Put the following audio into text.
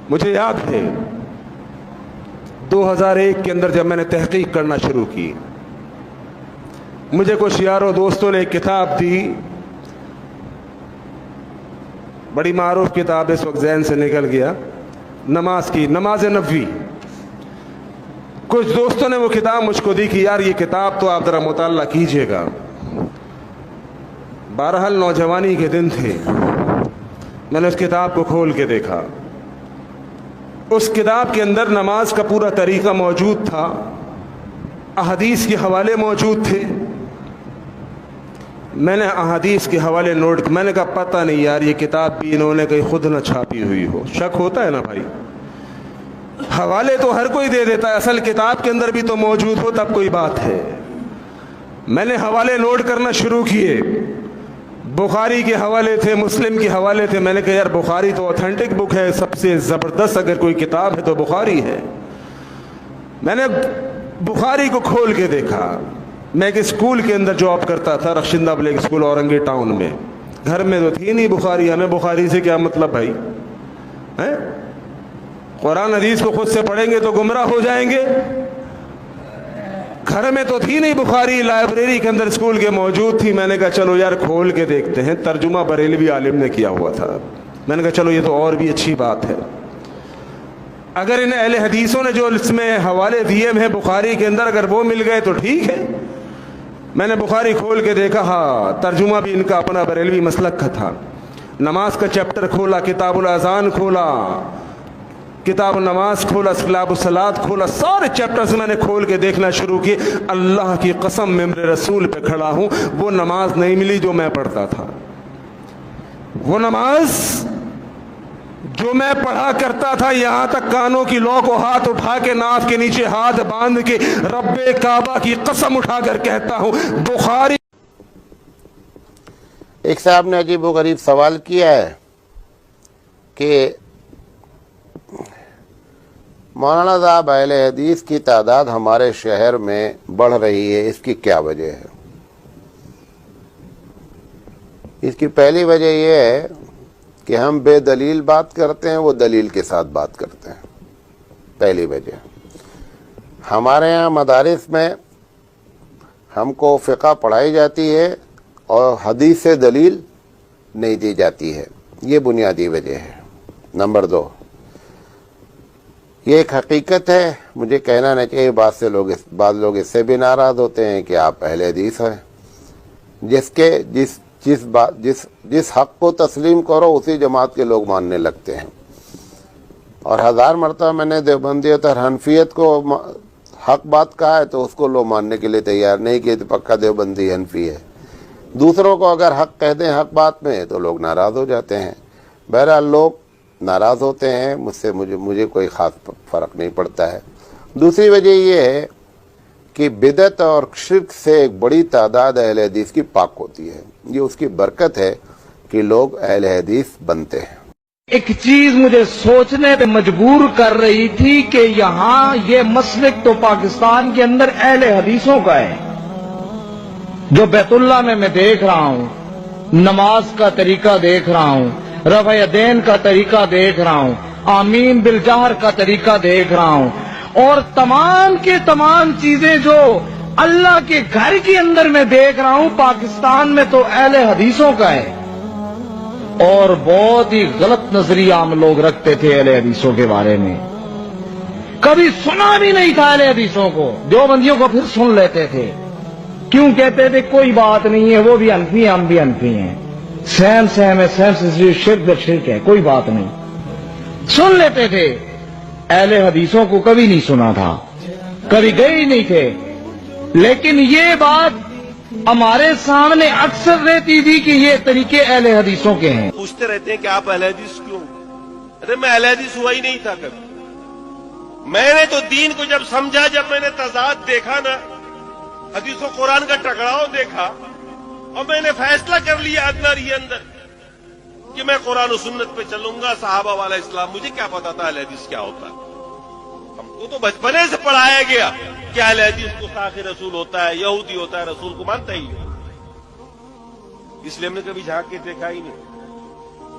مجھے یاد ہے 2001 کے اندر جب میں نے تحقیق کرنا شروع کی، مجھے کچھ یاروں دوستوں نے ایک کتاب دی، بڑی معروف کتاب اس وقت ذہن سے نکل گیا، نماز کی، نماز نبوی۔ کچھ دوستوں نے وہ کتاب مجھ کو دی کہ یار یہ کتاب تو آپ ذرا مطالعہ کیجئے گا۔ بہرحال نوجوانی کے دن تھے، میں نے اس کتاب کو کھول کے دیکھا۔ اس کتاب کے اندر نماز کا پورا طریقہ موجود تھا، احادیث کے حوالے موجود تھے۔ میں نے احادیث کے حوالے نوٹ، میں نے کہا پتہ نہیں یار یہ کتاب بھی انہوں نے کہیں خود نہ چھاپی ہوئی ہو، شک ہوتا ہے نا بھائی۔ حوالے تو ہر کوئی دے دیتا ہے، اصل کتاب کے اندر بھی تو موجود ہو تب کوئی بات ہے۔ میں نے حوالے نوٹ کرنا شروع کیے، بخاری کے حوالے تھے، مسلم کے حوالے تھے۔ میں نے کہا یار بخاری تو اوتھینٹک بک ہے، سب سے زبردست اگر کوئی کتاب ہے تو بخاری ہے۔ میں نے بخاری کو کھول کے دیکھا۔ میں ایک اسکول کے اندر جاب کرتا تھا، Rakhshanda public school Orangi town میں، گھر میں تو تھی نہیں بخاری، ہمیں بخاری سے کیا مطلب بھائی، قرآن حدیث کو خود سے پڑھیں گے تو گمراہ ہو جائیں گے۔ گھر میں تو تھی نہیں بخاری، لائبریری کے اندر اسکول کے موجود تھی۔ میں نے کہا چلو یار کھول کے دیکھتے ہیں، ترجمہ بریلوی عالم نے کیا ہوا تھا۔ میں نے کہا چلو یہ تو اور بھی اچھی بات ہے، اگر ان اہل حدیثوں نے جو اس میں حوالے دیے ہیں بخاری کے اندر اگر وہ مل گئے تو ٹھیک ہے۔ میں نے بخاری کھول کے دیکھا، ہاں ترجمہ بھی ان کا اپنا بریلوی مسلک کا تھا۔ نماز کا چیپٹر کھولا، کتاب الاذان کھولا، کتاب النماز کھولا، کتاب الصلاۃ کھولا، سارے چیپٹرز میں نے کھول کے دیکھنا شروع کیے۔ اللہ کی قسم میں میرے رسول پہ کھڑا ہوں، وہ نماز نہیں ملی جو میں پڑھتا تھا، وہ نماز جو میں پڑھا کرتا تھا۔ یہاں تک کانوں کی لو کو ہاتھ اٹھا کے ناف کے نیچے ہاتھ باندھ کے رب کعبہ کی قسم اٹھا کر کہتا ہوں بخاری۔ ایک صاحب نے عجیب و غریب سوال کیا ہے کہ مولانا صاحب اہل حدیث کی تعداد ہمارے شہر میں بڑھ رہی ہے، اس کی کیا وجہ ہے؟ اس کی پہلی وجہ یہ ہے کہ ہم بے دلیل بات کرتے ہیں، وہ دلیل کے ساتھ بات کرتے ہیں، پہلی وجہ۔ ہمارے یہاں مدارس میں ہم کو فقہ پڑھائی جاتی ہے اور حدیث سے دلیل نہیں دی جاتی ہے، یہ بنیادی وجہ ہے۔ نمبر 2، یہ ایک حقیقت ہے، مجھے کہنا نہیں چاہیے، بعض لوگ اس سے بھی ناراض ہوتے ہیں کہ آپ اہل حدیث ہیں، جس حق کو تسلیم کرو اسی جماعت کے لوگ ماننے لگتے ہیں۔ اور 1000 مرتبہ میں نے دیوبندیت اور حنفیت کو حق بات کہا ہے تو اس کو لوگ ماننے کے لیے تیار نہیں کہ پکا دیوبندی حنفی ہے۔ دوسروں کو اگر حق کہہ دیں حق بات میں تو لوگ ناراض ہو جاتے ہیں۔ بہرحال لوگ ناراض ہوتے ہیں مجھ سے، مجھے کوئی خاص فرق نہیں پڑتا ہے۔ دوسری وجہ یہ ہے کہ بدعت اور شرک سے ایک بڑی تعداد اہل حدیث کی پاک ہوتی ہے، یہ اس کی برکت ہے کہ لوگ اہل حدیث بنتے ہیں۔ ایک چیز مجھے سوچنے پہ مجبور کر رہی تھی کہ یہاں یہ مسلک تو پاکستان کے اندر اہل حدیثوں کا ہے، جو بیت اللہ میں دیکھ رہا ہوں، نماز کا طریقہ دیکھ رہا ہوں، رفع یدین کا طریقہ دیکھ رہا ہوں، آمین بالجہر کا طریقہ دیکھ رہا ہوں، اور تمام کے تمام چیزیں جو اللہ کے گھر کے اندر میں دیکھ رہا ہوں، پاکستان میں تو اہل حدیثوں کا ہے۔ اور بہت ہی غلط نظریہ ہم لوگ رکھتے تھے اہل حدیثوں کے بارے میں، کبھی سنا بھی نہیں تھا اہل حدیثوں کو، دیوبندیوں کو پھر سن لیتے تھے، کیوں کہتے تھے کوئی بات نہیں ہے، وہ بھی حنفی ہیں ہم بھی حنفی ہیں، سیم ہے، سیم سے شرک ہے، کوئی بات نہیں، سن لیتے تھے۔ اہل حدیثوں کو کبھی نہیں سنا تھا، کبھی گئے ہی نہیں تھے، لیکن یہ بات ہمارے سامنے اکثر رہتی تھی کہ یہ طریقے اہل حدیثوں کے ہیں۔ پوچھتے رہتے ہیں کہ آپ اہل حدیث کیوں؟ ارے میں اہل حدیث ہوا ہی نہیں تھا کبھی۔ میں نے تو دین کو جب سمجھا، جب میں نے تضاد دیکھا نا، حدیث و قرآن کا ٹکراؤ دیکھا، اور میں نے فیصلہ کر لیا اندر کہ میں قرآن و سنت پہ چلوں گا، صحابہ والا اسلام۔ مجھے کیا پتا تھا اہل حدیث کیا ہوتا ہے؟ ہم کو تو بچپنے سے پڑھایا گیا کہ اہل حدیث کو ساقی رسول ہوتا ہے، یہودی ہوتا ہے، رسول کو مانتا ہی نہیں، اس لیے ہم نے کبھی جھانک کے دیکھا ہی نہیں،